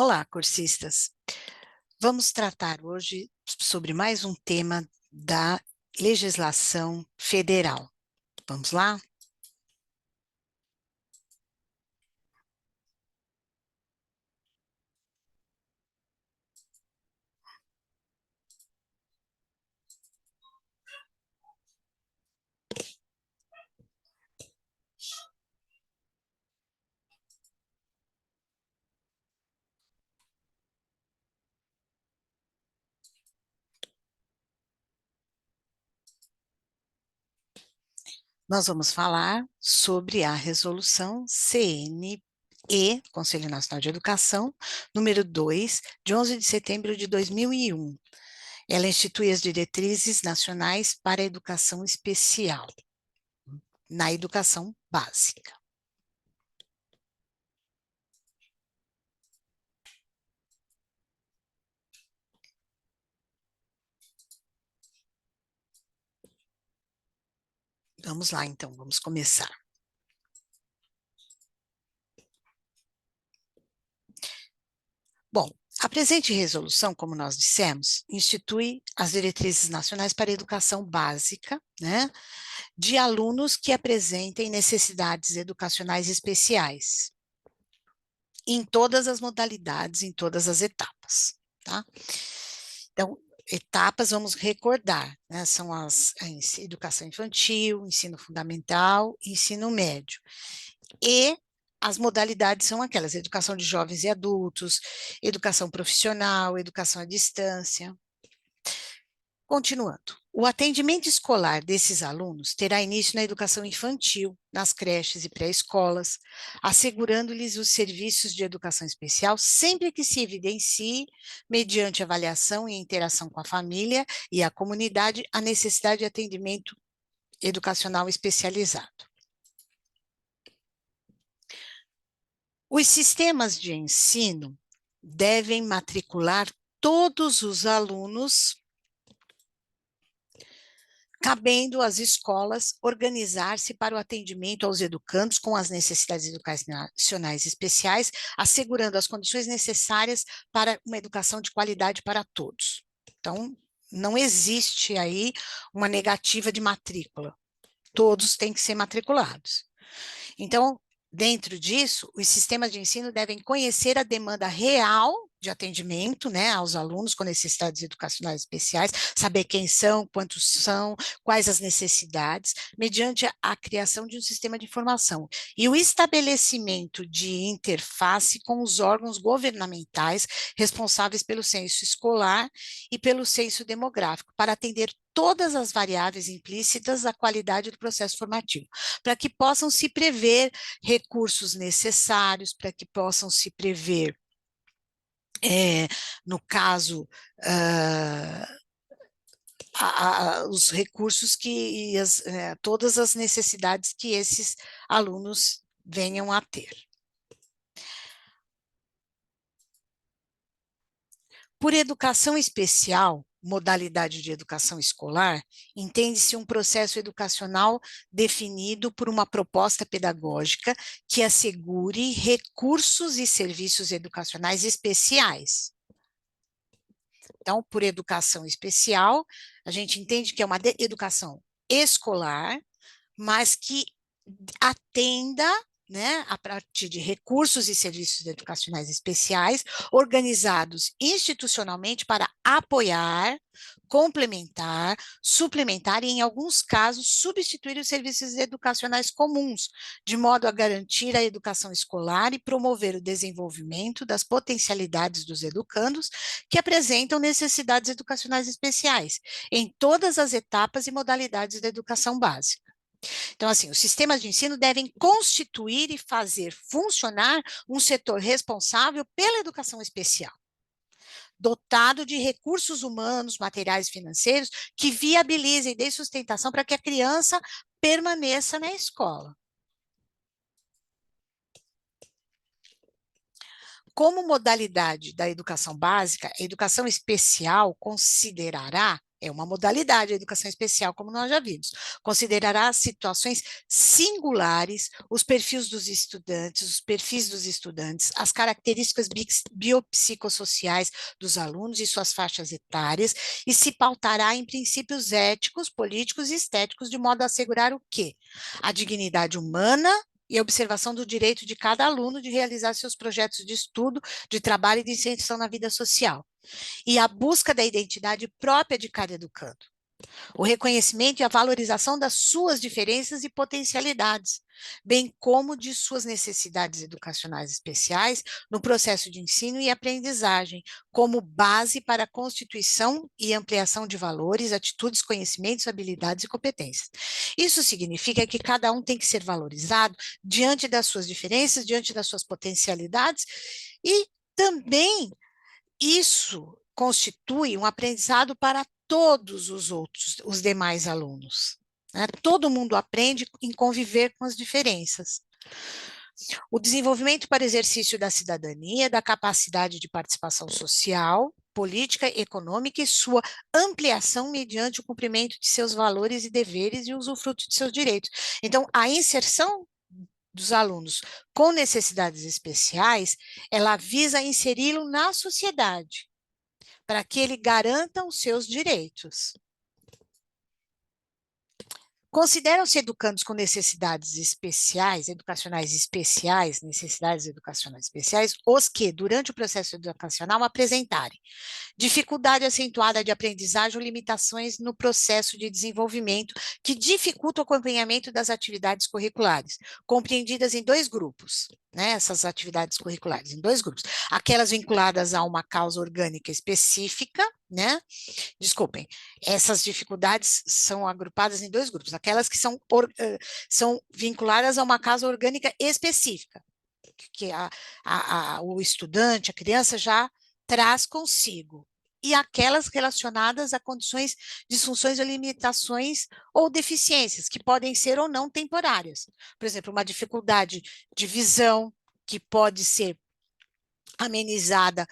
Olá, cursistas! Vamos tratar hoje sobre mais um tema da legislação federal. Vamos lá? Nós vamos falar sobre a resolução CNE, Conselho Nacional de Educação, número 2, de 11 de setembro de 2001. Ela institui as diretrizes nacionais para a educação especial, na educação básica. Vamos lá, então, vamos começar. Bom, a presente resolução, como nós dissemos, institui as diretrizes nacionais para a educação básica, né, de alunos que apresentem necessidades educacionais especiais, em todas as modalidades, em todas as etapas, tá? Então, etapas, vamos recordar, né, são a educação infantil, ensino fundamental, ensino médio. E as modalidades são aquelas: educação de jovens e adultos, educação profissional, educação à distância. Continuando, o atendimento escolar desses alunos terá início na educação infantil, nas creches e pré-escolas, assegurando-lhes os serviços de educação especial sempre que se evidencie, mediante avaliação e interação com a família e a comunidade, a necessidade de atendimento educacional especializado. Os sistemas de ensino devem matricular todos os alunos, cabendo às escolas organizar-se para o atendimento aos educandos com as necessidades educacionais especiais, assegurando as condições necessárias para uma educação de qualidade para todos. Então, não existe aí uma negativa de matrícula. Todos têm que ser matriculados. Então, dentro disso, os sistemas de ensino devem conhecer a demanda real de atendimento, né, aos alunos com necessidades educacionais especiais, saber quem são, quantos são, quais as necessidades, mediante a criação de um sistema de informação e o estabelecimento de interface com os órgãos governamentais responsáveis pelo censo escolar e pelo censo demográfico, para atender todas as variáveis implícitas da qualidade do processo formativo, para que possam se prever recursos necessários, para que possam se prever, no caso, os recursos que, todas as necessidades que esses alunos venham a ter. Por educação especial, modalidade de educação escolar, entende-se um processo educacional definido por uma proposta pedagógica que assegure recursos e serviços educacionais especiais. Então, por educação especial, a gente entende que é uma educação escolar, mas que atenda, né, a partir de recursos e serviços educacionais especiais, organizados institucionalmente para apoiar, complementar, suplementar e, em alguns casos, substituir os serviços educacionais comuns, de modo a garantir a educação escolar e promover o desenvolvimento das potencialidades dos educandos que apresentam necessidades educacionais especiais, em todas as etapas e modalidades da educação básica. Então, assim, os sistemas de ensino devem constituir e fazer funcionar um setor responsável pela educação especial, dotado de recursos humanos, materiais e financeiros que viabilizem e deem sustentação para que a criança permaneça na escola. Como modalidade da educação básica, a educação especial considerará, é uma modalidade de educação especial, como nós já vimos. Considerará situações singulares, os perfis dos estudantes, as características biopsicossociais dos alunos e suas faixas etárias, e se pautará em princípios éticos, políticos e estéticos, de modo a assegurar o quê? A dignidade humana e a observação do direito de cada aluno de realizar seus projetos de estudo, de trabalho e de inserção na vida social, e a busca da identidade própria de cada educando, o reconhecimento e a valorização das suas diferenças e potencialidades, bem como de suas necessidades educacionais especiais no processo de ensino e aprendizagem, como base para a constituição e ampliação de valores, atitudes, conhecimentos, habilidades e competências. Isso significa que cada um tem que ser valorizado diante das suas diferenças, diante das suas potencialidades, e também isso constitui um aprendizado para todos os demais alunos, né? Todo mundo aprende em conviver com as diferenças. O desenvolvimento para exercício da cidadania, da capacidade de participação social, política, econômica e sua ampliação mediante o cumprimento de seus valores e deveres e usufruto de seus direitos. Então, a inserção dos alunos com necessidades especiais, ela visa inseri-lo na sociedade, para que ele garanta os seus direitos. Consideram-se educandos com necessidades especiais, necessidades educacionais especiais, os que, durante o processo educacional, apresentarem dificuldade acentuada de aprendizagem ou limitações no processo de desenvolvimento que dificulta o acompanhamento das atividades curriculares, compreendidas em dois grupos, né, essas atividades curriculares, em dois grupos. Aquelas vinculadas a uma causa orgânica específica, né? Desculpem, essas dificuldades são agrupadas em dois grupos, aquelas que são vinculadas a uma causa orgânica específica, que o estudante, a criança já traz consigo, e aquelas relacionadas a condições, disfunções ou limitações ou deficiências, que podem ser ou não temporárias. Por exemplo, uma dificuldade de visão, que pode ser amenizada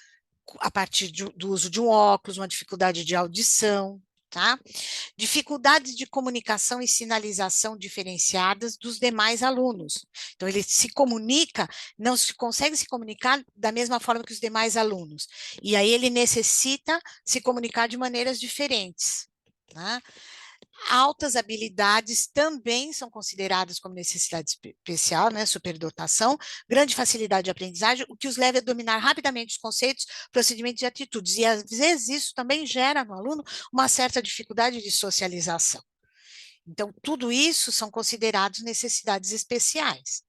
a partir do uso de um óculos, uma dificuldade de audição, tá? Dificuldades de comunicação e sinalização diferenciadas dos demais alunos. Então, ele se comunica, não se consegue se comunicar da mesma forma que os demais alunos. E aí ele necessita se comunicar de maneiras diferentes, tá? Altas habilidades também são consideradas como necessidade especial, né, superdotação, grande facilidade de aprendizagem, o que os leva a dominar rapidamente os conceitos, procedimentos e atitudes. E, às vezes, isso também gera no aluno uma certa dificuldade de socialização. Então, tudo isso são considerados necessidades especiais.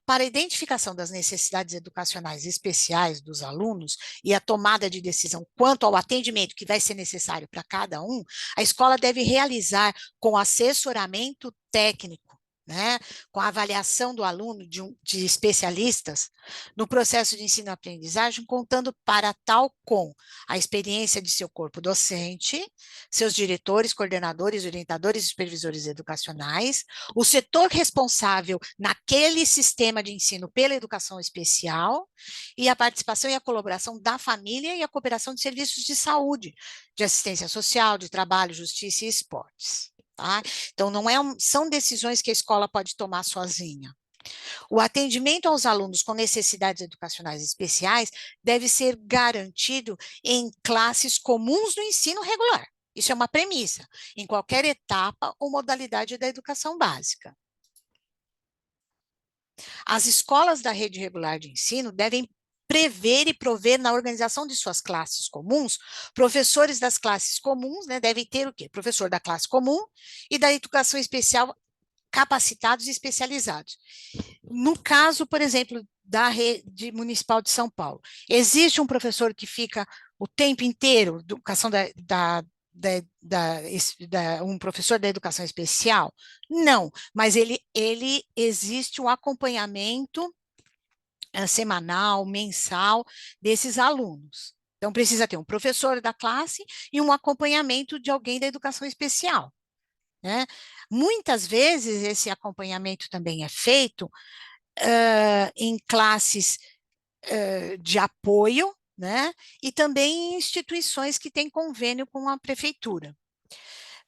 Para a identificação das necessidades educacionais especiais dos alunos e a tomada de decisão quanto ao atendimento que vai ser necessário para cada um, a escola deve realizar com assessoramento técnico, né, com a avaliação do aluno de especialistas no processo de ensino-aprendizagem, contando para tal com a experiência de seu corpo docente, seus diretores, coordenadores, orientadores e supervisores educacionais, o setor responsável naquele sistema de ensino pela educação especial, e a participação e a colaboração da família e a cooperação de serviços de saúde, de assistência social, de trabalho, justiça e esportes. Tá? Então, não são decisões que a escola pode tomar sozinha. O atendimento aos alunos com necessidades educacionais especiais deve ser garantido em classes comuns do ensino regular. Isso é uma premissa, em qualquer etapa ou modalidade da educação básica. As escolas da rede regular de ensino devem prever e prover na organização de suas classes comuns, professores das classes comuns, né, devem ter o quê? Professor da classe comum e da educação especial capacitados e especializados. No caso, por exemplo, da rede municipal de São Paulo, existe um professor que fica o tempo inteiro, educação um professor da educação especial? Não, mas ele existe um acompanhamento semanal, mensal desses alunos. Então, precisa ter um professor da classe e um acompanhamento de alguém da educação especial, né? Muitas vezes esse acompanhamento também é feito em classes de apoio, né? E também em instituições que têm convênio com a prefeitura.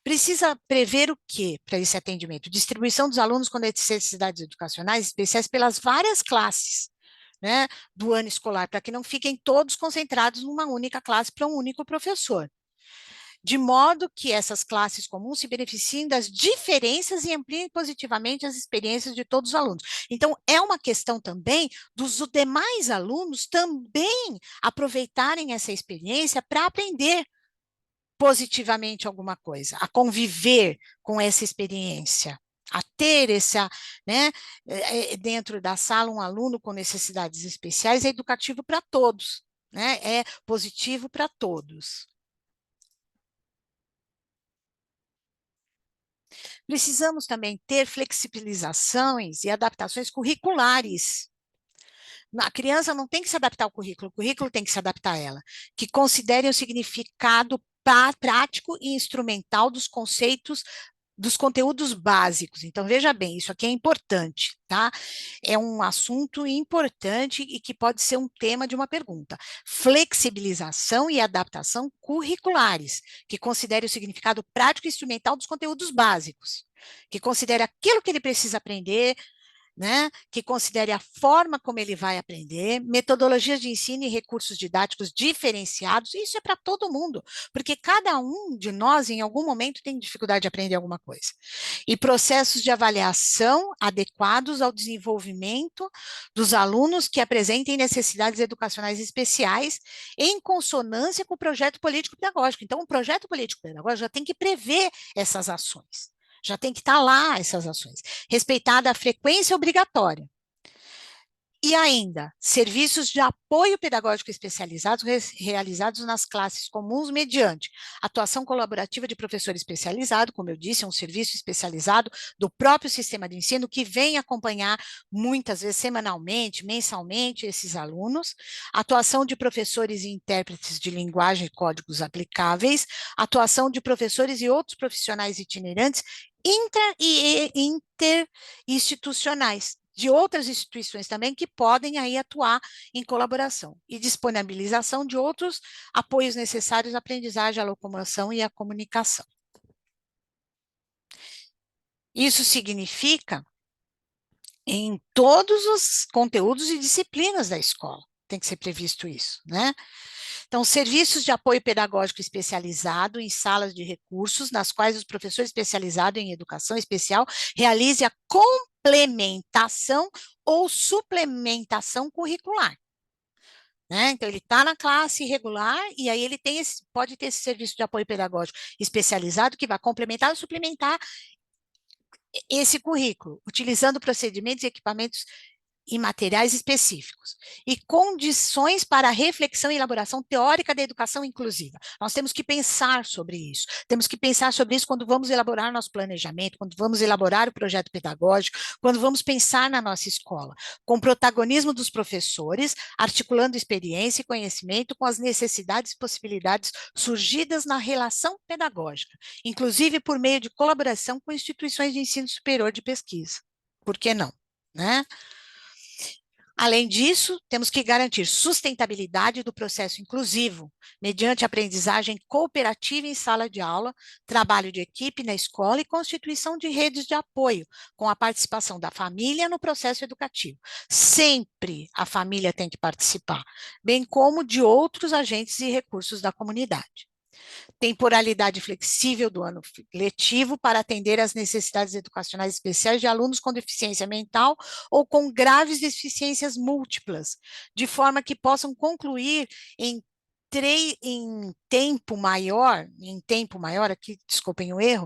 Precisa prever o quê para esse atendimento? Distribuição dos alunos com necessidades educacionais especiais pelas várias classes, né, do ano escolar, para que não fiquem todos concentrados numa única classe para um único professor, de modo que essas classes comuns se beneficiem das diferenças e ampliem positivamente as experiências de todos os alunos. Então, é uma questão também dos demais alunos também aproveitarem essa experiência para aprender positivamente alguma coisa, a conviver com essa experiência, a ter essa, né, dentro da sala, um aluno com necessidades especiais é educativo para todos, né, é positivo para todos. Precisamos também ter flexibilizações e adaptações curriculares. A criança não tem que se adaptar ao currículo, o currículo tem que se adaptar a ela, que considerem o significado prático e instrumental dos conceitos dos conteúdos básicos. Então, veja bem, isso aqui é importante, tá? É um assunto importante e que pode ser um tema de uma pergunta. Flexibilização e adaptação curriculares, que considere o significado prático e instrumental dos conteúdos básicos, que considere aquilo que ele precisa aprender, né, que considere a forma como ele vai aprender, metodologias de ensino e recursos didáticos diferenciados, isso é para todo mundo, porque cada um de nós, em algum momento, tem dificuldade de aprender alguma coisa. E processos de avaliação adequados ao desenvolvimento dos alunos que apresentem necessidades educacionais especiais, em consonância com o projeto político-pedagógico. Então, o projeto político-pedagógico já tem que prever essas ações. Já tem que estar lá essas ações. Respeitada a frequência obrigatória. E ainda, serviços de apoio pedagógico especializados realizados nas classes comuns mediante atuação colaborativa de professor especializado, como eu disse, é um serviço especializado do próprio sistema de ensino que vem acompanhar muitas vezes semanalmente, mensalmente esses alunos, atuação de professores e intérpretes de linguagem e códigos aplicáveis, atuação de professores e outros profissionais itinerantes intra e interinstitucionais, de outras instituições também que podem aí atuar em colaboração e disponibilização de outros apoios necessários à aprendizagem, à locomoção e à comunicação. Isso significa em todos os conteúdos e disciplinas da escola, tem que ser previsto isso, né? Então, serviços de apoio pedagógico especializado em salas de recursos, nas quais o professor especializado em educação especial realize a complementação ou suplementação curricular. Né? Então, ele está na classe regular e aí ele tem pode ter esse serviço de apoio pedagógico especializado que vai complementar ou suplementar esse currículo, utilizando procedimentos e equipamentos e materiais específicos, e condições para a reflexão e elaboração teórica da educação inclusiva. Nós temos que pensar sobre isso, temos que pensar sobre isso quando vamos elaborar nosso planejamento, quando vamos elaborar o projeto pedagógico, quando vamos pensar na nossa escola, com protagonismo dos professores, articulando experiência e conhecimento com as necessidades e possibilidades surgidas na relação pedagógica, inclusive por meio de colaboração com instituições de ensino superior de pesquisa. Por que não? Né? Além disso, temos que garantir sustentabilidade do processo inclusivo, mediante aprendizagem cooperativa em sala de aula, trabalho de equipe na escola e constituição de redes de apoio, com a participação da família no processo educativo. Sempre a família tem que participar, bem como de outros agentes e recursos da comunidade. Temporalidade flexível do ano letivo para atender às necessidades educacionais especiais de alunos com deficiência mental ou com graves deficiências múltiplas, de forma que possam concluir em tempo maior, aqui, desculpem o erro,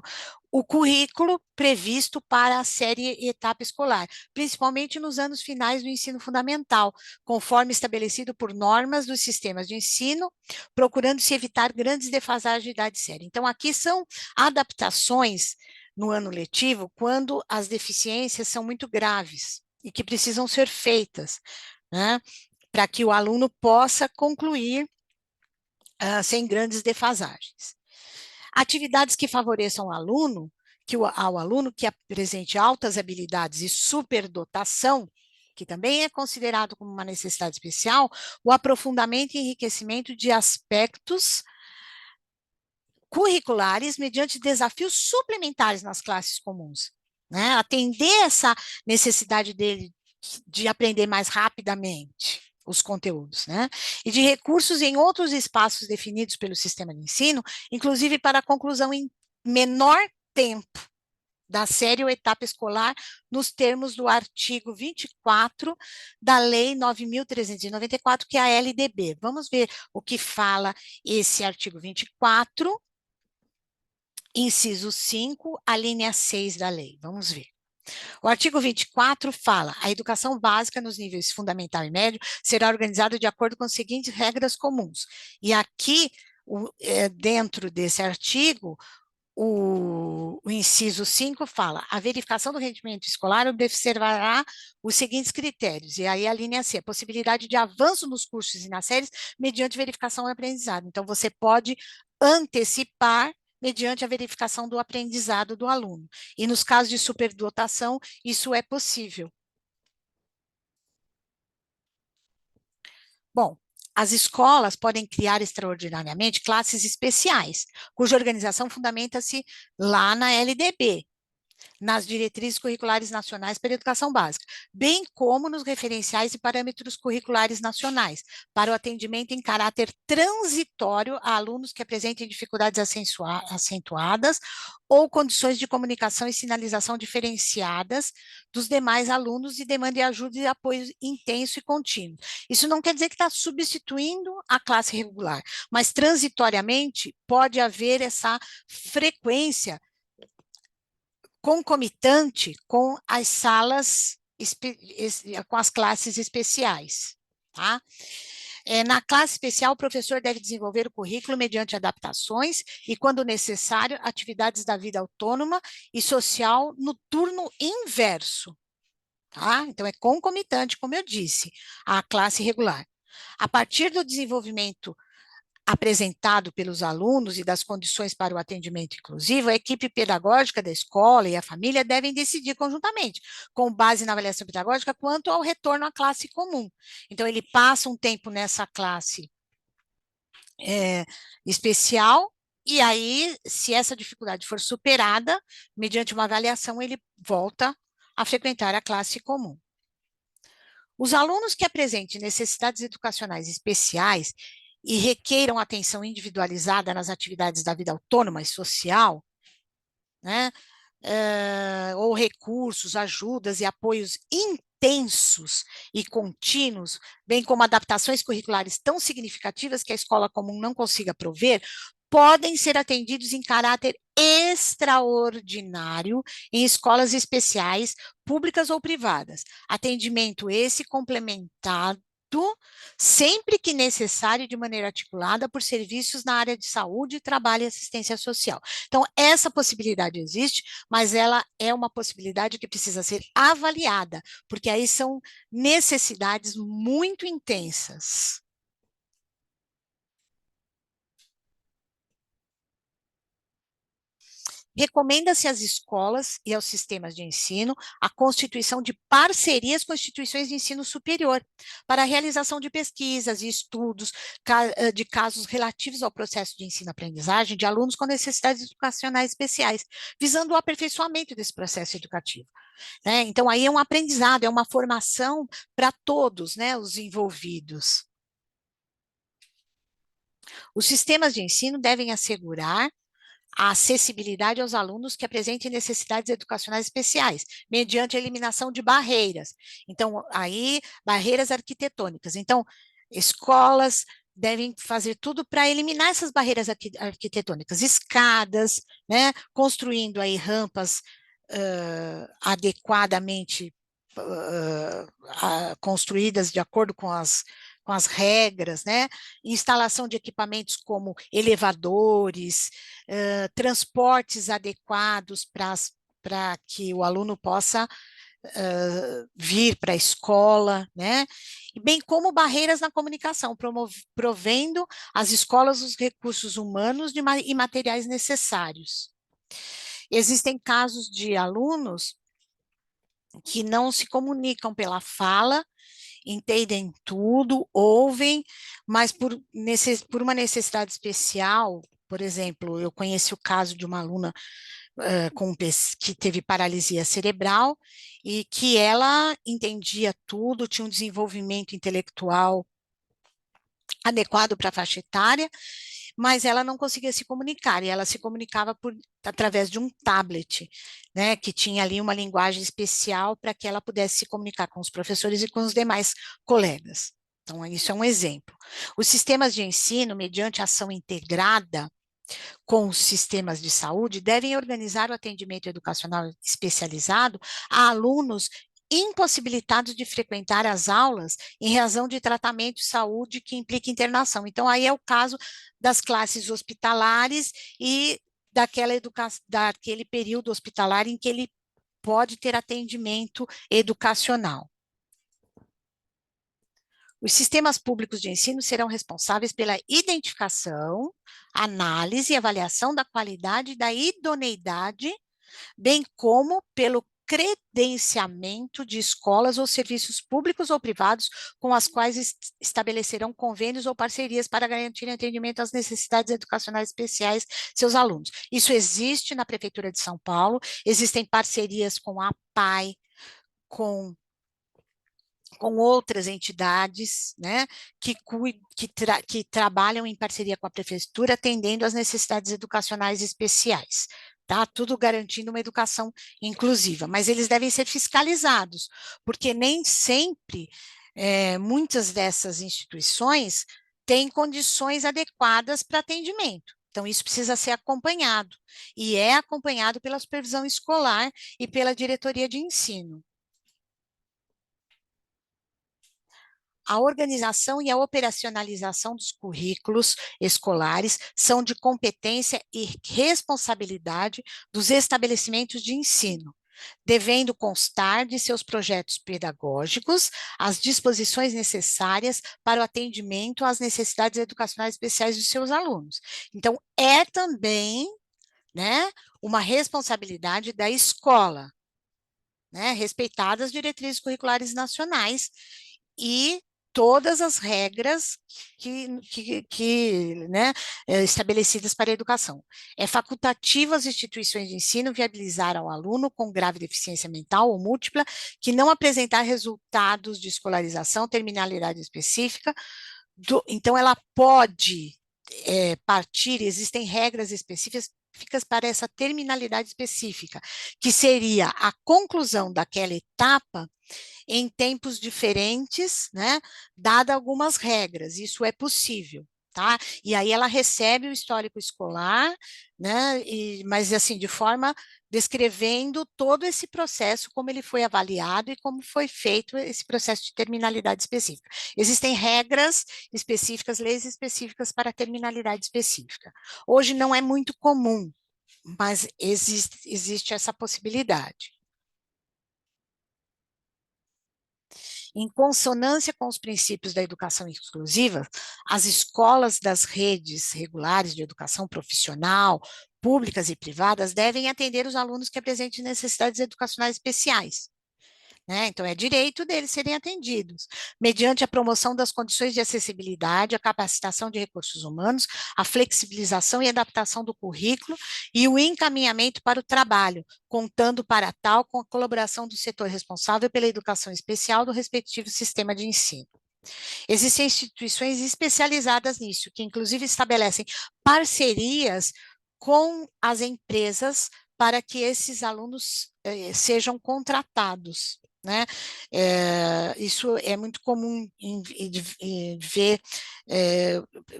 o currículo previsto para a série e etapa escolar, principalmente nos anos finais do ensino fundamental, conforme estabelecido por normas dos sistemas de ensino, procurando-se evitar grandes defasagens de idade séria. Então, aqui são adaptações no ano letivo quando as deficiências são muito graves e que precisam ser feitas, né, para que o aluno possa concluir sem grandes defasagens. Atividades que favoreçam o aluno, ao aluno que apresente altas habilidades e superdotação, que também é considerado como uma necessidade especial, o aprofundamento e enriquecimento de aspectos curriculares mediante desafios suplementares nas classes comuns, né? Atender essa necessidade dele de aprender mais rapidamente os conteúdos, né? E de recursos em outros espaços definidos pelo sistema de ensino, inclusive para a conclusão em menor tempo da série ou etapa escolar, nos termos do artigo 24 da Lei 9.394, que é a LDB. Vamos ver o que fala esse artigo 24, inciso 5, a linha 6 da lei. Vamos ver. O artigo 24 fala: a educação básica nos níveis fundamental e médio será organizada de acordo com as seguintes regras comuns. E aqui, dentro desse artigo, o inciso 5 fala: a verificação do rendimento escolar observará os seguintes critérios, e aí a linha C, a possibilidade de avanço nos cursos e nas séries mediante verificação do aprendizado. Então, você pode antecipar mediante a verificação do aprendizado do aluno. E nos casos de superdotação, isso é possível. Bom, as escolas podem criar extraordinariamente classes especiais, cuja organização fundamenta-se lá na LDB, nas diretrizes curriculares nacionais para a educação básica, bem como nos referenciais e parâmetros curriculares nacionais, para o atendimento em caráter transitório a alunos que apresentem dificuldades acentuadas ou condições de comunicação e sinalização diferenciadas dos demais alunos e demandem ajuda e apoio intenso e contínuo. Isso não quer dizer que está substituindo a classe regular, mas transitoriamente pode haver essa frequência concomitante com as salas, com as classes especiais, tá? Na classe especial, o professor deve desenvolver o currículo mediante adaptações e, quando necessário, atividades da vida autônoma e social no turno inverso, tá? Então, é concomitante, como eu disse, à classe regular. A partir do desenvolvimento apresentado pelos alunos e das condições para o atendimento inclusivo, a equipe pedagógica da escola e a família devem decidir conjuntamente, com base na avaliação pedagógica, quanto ao retorno à classe comum. Então, ele passa um tempo nessa classe especial, e aí, se essa dificuldade for superada, mediante uma avaliação, ele volta a frequentar a classe comum. Os alunos que apresentem necessidades educacionais especiais e requeiram atenção individualizada nas atividades da vida autônoma e social, né, ou recursos, ajudas e apoios intensos e contínuos, bem como adaptações curriculares tão significativas que a escola comum não consiga prover, podem ser atendidos em caráter extraordinário em escolas especiais, públicas ou privadas. Atendimento esse complementado sempre que necessário, de maneira articulada, por serviços na área de saúde, trabalho e assistência social. Então, essa possibilidade existe, mas ela é uma possibilidade que precisa ser avaliada, porque aí são necessidades muito intensas. Recomenda-se às escolas e aos sistemas de ensino a constituição de parcerias com instituições de ensino superior para a realização de pesquisas e estudos de casos relativos ao processo de ensino-aprendizagem de alunos com necessidades educacionais especiais, visando o aperfeiçoamento desse processo educativo. Né? Então, aí é um aprendizado, é uma formação para todos, né, os envolvidos. Os sistemas de ensino devem assegurar a acessibilidade aos alunos que apresentem necessidades educacionais especiais, mediante a eliminação de barreiras. Então, aí, barreiras arquitetônicas. Então, escolas devem fazer tudo para eliminar essas barreiras arquitetônicas, escadas, né, construindo aí rampas adequadamente construídas de acordo com as regras, né? Instalação de equipamentos como elevadores, transportes adequados para que o aluno possa vir para a escola, né? E bem como barreiras na comunicação, provendo às escolas os recursos humanos e materiais necessários. Existem casos de alunos que não se comunicam pela fala, entendem tudo, ouvem, mas por uma necessidade especial, Por exemplo, eu conheci o caso de uma aluna que teve paralisia cerebral e que ela entendia tudo, tinha um desenvolvimento intelectual adequado para a faixa etária, mas ela não conseguia se comunicar, e ela se comunicava através de um tablet, né, que tinha ali uma linguagem especial para que ela pudesse se comunicar com os professores e com os demais colegas. Então, isso é um exemplo. Os sistemas de ensino, mediante ação integrada, com os sistemas de saúde devem organizar o atendimento educacional especializado a alunos impossibilitados de frequentar as aulas em razão de tratamento de saúde que implica internação. Então, aí é o caso das classes hospitalares e daquele período hospitalar em que ele pode ter atendimento educacional. Os sistemas públicos de ensino serão responsáveis pela identificação, análise e avaliação da qualidade e da idoneidade, bem como pelo credenciamento de escolas ou serviços públicos ou privados com as quais estabelecerão convênios ou parcerias para garantir atendimento às necessidades educacionais especiais de seus alunos. Isso existe na Prefeitura de São Paulo, existem parcerias com a APAE, com outras entidades, né, que trabalham em parceria com a prefeitura, atendendo às necessidades educacionais especiais, tá? Tudo garantindo uma educação inclusiva, mas eles devem ser fiscalizados, porque nem sempre, muitas dessas instituições têm condições adequadas para atendimento. Então, isso precisa ser acompanhado, e é acompanhado pela supervisão escolar e pela diretoria de ensino. A organização e a operacionalização dos currículos escolares são de competência e responsabilidade dos estabelecimentos de ensino, devendo constar de seus projetos pedagógicos as disposições necessárias para o atendimento às necessidades educacionais especiais dos seus alunos. Então, é também, né, uma responsabilidade da escola, né, respeitadas as diretrizes curriculares nacionais e todas as regras né, estabelecidas para a educação. É facultativo às instituições de ensino viabilizar ao aluno com grave deficiência mental ou múltipla que não apresentar resultados de escolarização, terminalidade específica, então ela pode partir, existem regras específicas para essa terminalidade específica, que seria a conclusão daquela etapa em tempos diferentes, né, dada algumas regras, isso é possível, tá? E aí ela recebe o histórico escolar, né, mas assim, de forma descrevendo todo esse processo, como ele foi avaliado e como foi feito esse processo de terminalidade específica. Existem regras específicas, leis específicas para terminalidade específica. Hoje não é muito comum, mas existe essa possibilidade. Em consonância com os princípios da educação inclusiva, as escolas das redes regulares de educação profissional, públicas e privadas, devem atender os alunos que apresentem necessidades educacionais especiais, né? Então, é direito deles serem atendidos, mediante a promoção das condições de acessibilidade, a capacitação de recursos humanos, a flexibilização e adaptação do currículo e o encaminhamento para o trabalho, contando para tal com a colaboração do setor responsável pela educação especial do respectivo sistema de ensino. Existem instituições especializadas nisso, que inclusive estabelecem parcerias com as empresas para que esses alunos sejam contratados, né? Isso é muito comum em ver.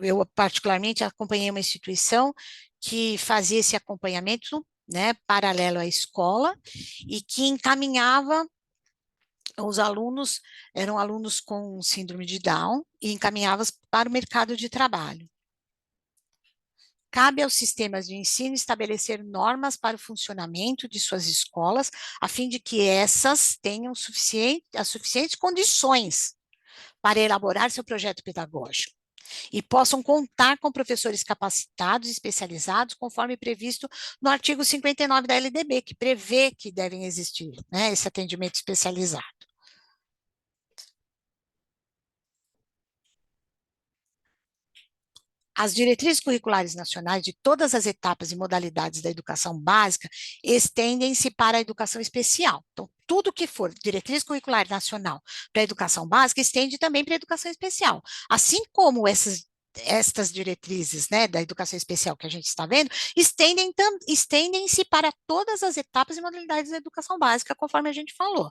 Eu particularmente acompanhei uma instituição que fazia esse acompanhamento, né, paralelo à escola, e que encaminhava os alunos, eram alunos com síndrome de Down, e encaminhava-os para o mercado de trabalho. Cabe aos sistemas de ensino estabelecer normas para o funcionamento de suas escolas, a fim de que essas tenham as suficientes condições para elaborar seu projeto pedagógico e possam contar com professores capacitados e especializados, conforme previsto no artigo 59 da LDB, que prevê que devem existir, né, esse atendimento especializado. As diretrizes curriculares nacionais de todas as etapas e modalidades da educação básica estendem-se para a educação especial. Então, tudo que for diretriz curricular nacional para a educação básica estende também para a educação especial. Assim como estas diretrizes, né, da educação especial que a gente está vendo, estendem-se para todas as etapas e modalidades da educação básica, conforme a gente falou.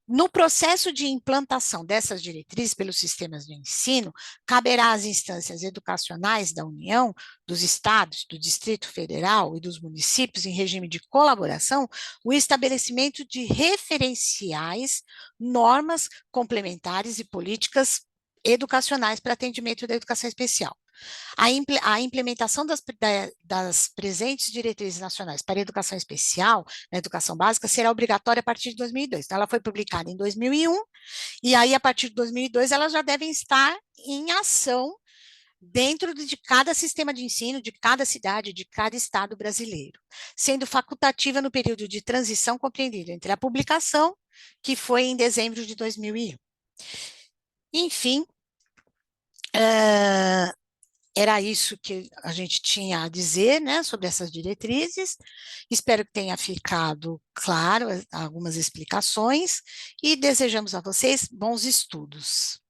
No processo de implantação dessas diretrizes pelos sistemas de ensino, caberá às instâncias educacionais da União, dos estados, do Distrito Federal e dos municípios em regime de colaboração, o estabelecimento de referenciais, normas complementares e políticas educacionais para atendimento da educação especial. A implementação das presentes diretrizes nacionais para a educação especial, na educação básica, será obrigatória a partir de 2002. Então, ela foi publicada em 2001, e aí, a partir de 2002, elas já devem estar em ação dentro de cada sistema de ensino, de cada cidade, de cada estado brasileiro, sendo facultativa no período de transição compreendido entre a publicação, que foi em dezembro de 2001. Enfim, era isso que a gente tinha a dizer, né, sobre essas diretrizes. Espero que tenha ficado claro algumas explicações e desejamos a vocês bons estudos.